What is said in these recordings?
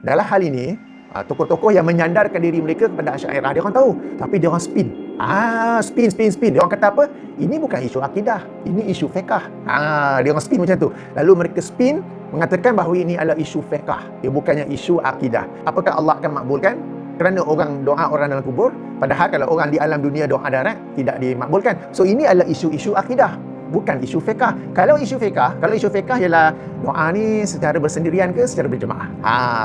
dalam hal ini, tokoh-tokoh yang menyandarkan diri mereka kepada Asy'ariyah, dia orang tahu, tapi dia orang spin. Spin. Dia orang kata apa? Ini bukan isu akidah, ini isu fiqh. Dia orang spin macam tu. Lalu mereka spin mengatakan bahawa ini adalah isu fiqh, dia bukannya isu akidah. Apakah Allah akan makbulkan kerana orang doa orang dalam kubur, padahal kalau orang di alam dunia doa darat tidak dimakbulkan? So ini adalah isu-isu akidah, bukan isu fiqh. Kalau isu fiqh ialah doa ni secara bersendirian ke secara berjemaah.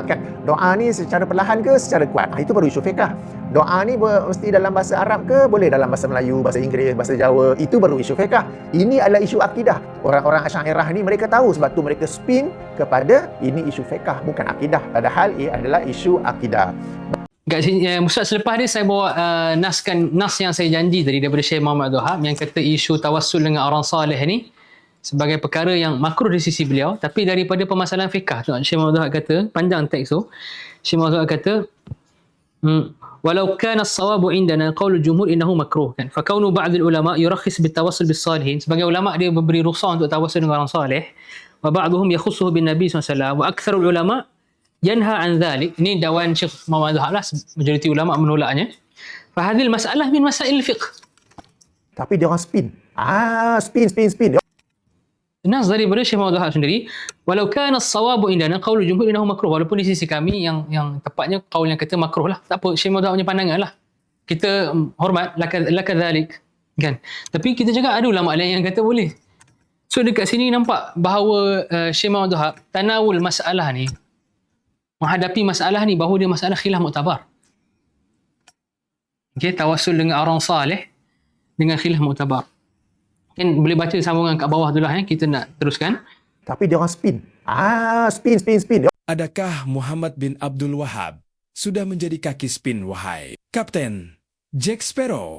Kan doa ni secara perlahan ke secara kuat. Itu baru isu fiqh. Doa ni mesti dalam bahasa Arab ke, boleh dalam bahasa Melayu, bahasa Inggeris, bahasa Jawa. Itu baru isu fiqh. Ini adalah isu akidah. Orang-orang Asy'ariyah ni mereka tahu, sebab tu mereka spin kepada ini isu fiqh, bukan akidah, padahal ia adalah isu akidah. Kat sini, Ustaz, selepas ni saya bawa nas yang saya janji tadi daripada Syekh Muhammad Abdul Wahab yang kata isu tawassul dengan orang soleh ni sebagai perkara yang makruh di sisi beliau, tapi daripada permasalahan fiqh tu Syekh Muhammad Abdul Wahab kata, panjang teks tu, Syekh Muhammad Abdul Wahab kata walau kana as-sawabu indana qaulul jumhur innahu makruh, kan, fa kaunu ba'd al-ulama yurakhis bitawassul bis-salihin, sebagai ulama dia memberi rukhsah untuk tawassul dengan orang soleh, wa ba'dhum yakhussuhu bin nabi sallallahu alaihi wasallam wa aktsarul ulama yanha an dhalik. Ini dawan Syekh Muhammad Abdul Wahab lah, majoriti ulama menolaknya. Fa hadhil masalah min masail fiqh. Tapi dia orang spin. Spin. Nas daripada Syekh Muhammad Abdul Wahab sendiri, walau kana as-sawabu indana qaulul jumhur innahu makruh, walaupun di sisi kami yang tepatnya qaul yang kata makruh lah. Tak apa, Syekh Muhammad Abdul Wahab punya pandangan lah. Kita hormat lakadzalik, kan. Tapi kita juga ada ulama lain yang kata boleh. So dekat sini nampak bahawa Syekh Muhammad Abdul Wahab tanawul masalah ni, menghadapi masalah ni bahawa dia masalah khilaf muktabar. Okey, tawassul dengan orang saleh dengan khilaf muktabar. Kan boleh baca sambungan kat bawah tu lah, kita nak teruskan. Tapi dia orang spin. Spin. Adakah Muhammad bin Abdul Wahab sudah menjadi kaki spin, wahai Kapten Jack Sparrow?